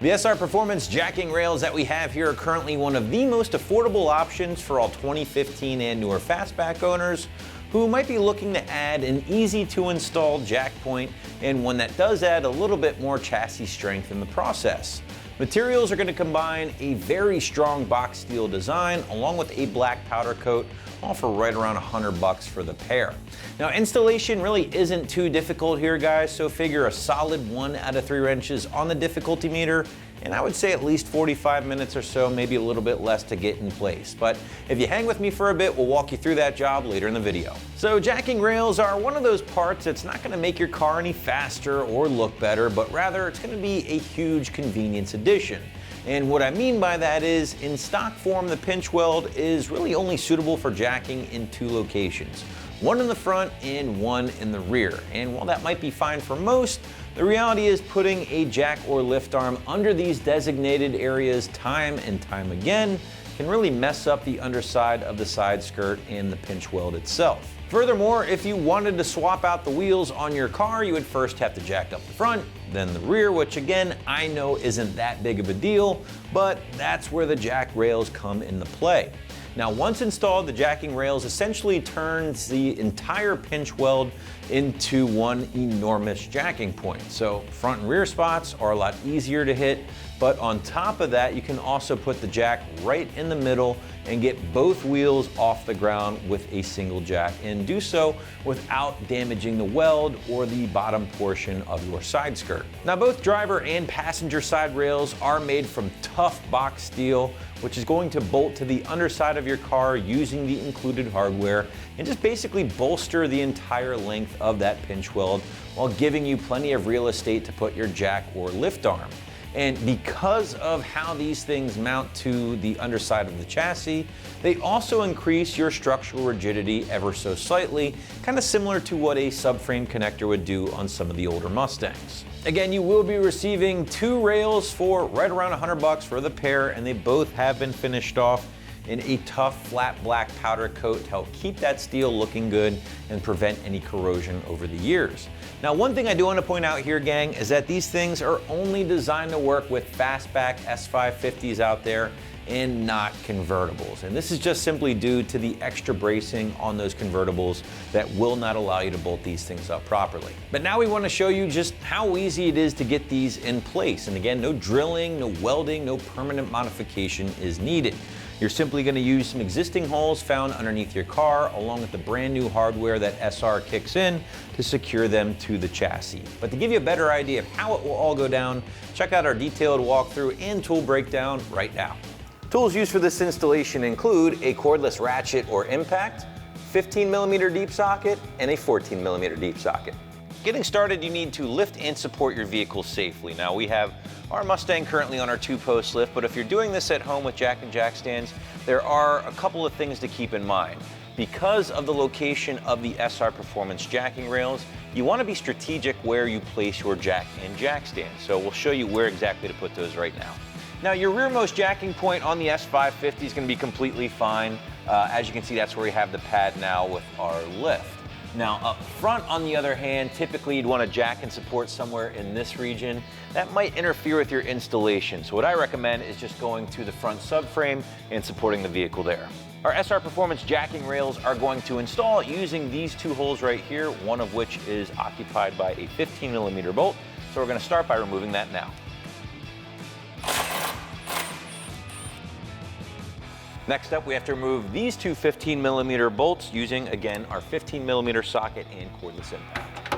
The SR Performance jacking rails that we have here are currently one of the most affordable options for all 2015 and newer fastback owners who might be looking to add an easy to install jack point and one that does add a little bit more chassis strength in the process. Materials are going to combine a very strong box steel design along with a black powder coat, all for right around $100 for the pair. Now, installation really isn't too difficult here, guys, so figure a solid 1 out of 3 wrenches on the difficulty meter, and I would say at least 45 minutes or so, maybe a little bit less to get in place. But if you hang with me for a bit, we'll walk you through that job later in the video. So jacking rails are one of those parts that's not going to make your car any faster or look better, but rather it's going to be a huge convenience addition. And what I mean by that is, in stock form, the pinch weld is really only suitable for jacking in 2 locations. One in the front and one in the rear. And while that might be fine for most, the reality is putting a jack or lift arm under these designated areas time and time again can really mess up the underside of the side skirt and the pinch weld itself. Furthermore, if you wanted to swap out the wheels on your car, you would first have to jack up the front, then the rear, which again, I know isn't that big of a deal, but that's where the jack rails come into play. Now, once installed, the jacking rails essentially turns the entire pinch weld into one enormous jacking point. So front and rear spots are a lot easier to hit, but on top of that, you can also put the jack right in the middle and get both wheels off the ground with a single jack, and do so without damaging the weld or the bottom portion of your side skirt. Now, both driver and passenger side rails are made from tough box steel, which is going to bolt to the underside of your car using the included hardware and just basically bolster the entire length of that pinch weld while giving you plenty of real estate to put your jack or lift arm. And because of how these things mount to the underside of the chassis, they also increase your structural rigidity ever so slightly, kind of similar to what a subframe connector would do on some of the older Mustangs. Again, you will be receiving 2 rails for right around $100 for the pair, and they both have been finished off in a tough flat black powder coat to help keep that steel looking good and prevent any corrosion over the years. Now, one thing I do want to point out here, gang, is that these things are only designed to work with fastback S550s out there and not convertibles. And this is just simply due to the extra bracing on those convertibles that will not allow you to bolt these things up properly. But now we want to show you just how easy it is to get these in place. And again, no drilling, no welding, no permanent modification is needed. You're simply going to use some existing holes found underneath your car along with the brand new hardware that SR kicks in to secure them to the chassis. But to give you a better idea of how it will all go down, check out our detailed walkthrough and tool breakdown right now. Tools used for this installation include a cordless ratchet or impact, 15mm deep socket, and a 14mm deep socket. Getting started, you need to lift and support your vehicle safely. Now, we have our Mustang currently on our 2-post lift, but if you're doing this at home with jack and jack stands, there are a couple of things to keep in mind. Because of the location of the SR Performance jacking rails, you want to be strategic where you place your jack and jack stands. So we'll show you where exactly to put those right now. Now, your rearmost jacking point on the S550 is going to be completely fine. As you can see, that's where we have the pad now with our lift. Now, up front, on the other hand, typically you'd want to jack and support somewhere in this region. That might interfere with your installation. So what I recommend is just going to the front subframe and supporting the vehicle there. Our SR Performance jacking rails are going to install using these 2 holes right here, one of which is occupied by a 15mm bolt. So we're going to start by removing that now. Next up, we have to remove these 2 15mm bolts using, again, our 15mm socket and cordless impact.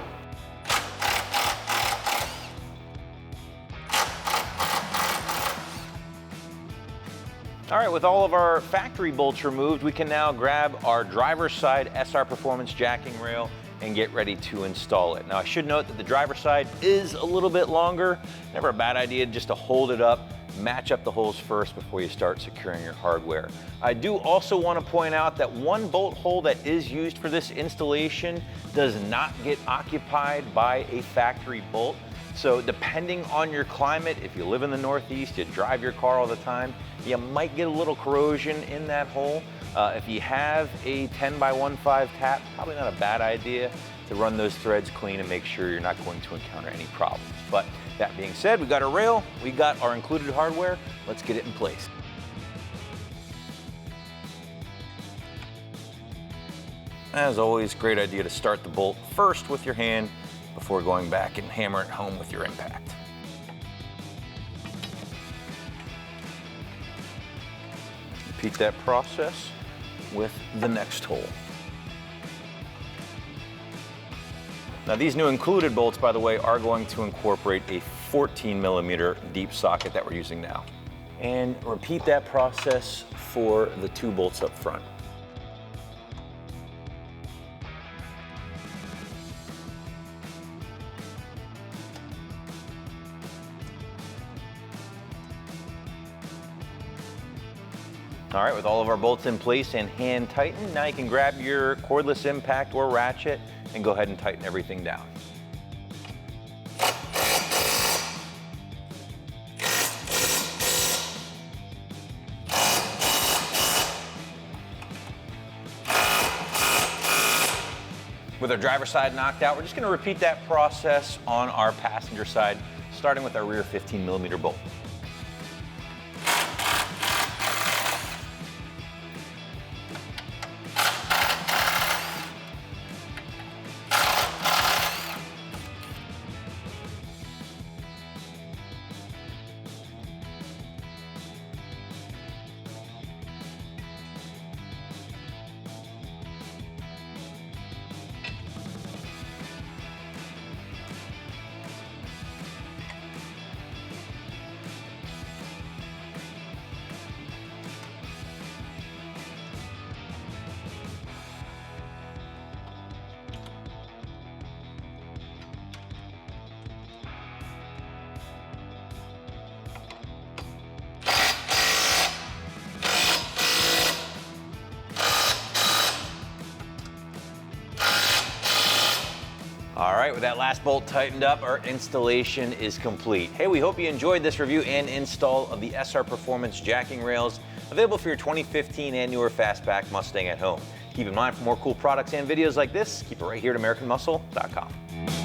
All right, with all of our factory bolts removed, we can now grab our driver's side SR Performance jacking rail and get ready to install it. Now, I should note that the driver's side is a little bit longer. Never a bad idea just to hold it up, match up the holes first before you start securing your hardware. I do also want to point out that one bolt hole that is used for this installation does not get occupied by a factory bolt. So depending on your climate, if you live in the Northeast, you drive your car all the time, you might get a little corrosion in that hole. If you have a 10x15 tap, probably not a bad idea to run those threads clean and make sure you're not going to encounter any problems. But that being said, we got our rail, we got our included hardware, let's get it in place. As always, great idea to start the bolt first with your hand before going back and hammer it home with your impact. Repeat that process with the next hole. Now these new included bolts, by the way, are going to incorporate a 14mm deep socket that we're using now. And repeat that process for the 2 bolts up front. All right, with all of our bolts in place and hand tightened, now you can grab your cordless impact or ratchet and go ahead and tighten everything down. With our driver's side knocked out, we're just gonna repeat that process on our passenger side, starting with our rear 15mm bolt. All right, with that last bolt tightened up, our installation is complete. Hey, we hope you enjoyed this review and install of the SR Performance jacking rails, available for your 2015 and newer Fastback Mustang at home. Keep in mind, for more cool products and videos like this, keep it right here at AmericanMuscle.com.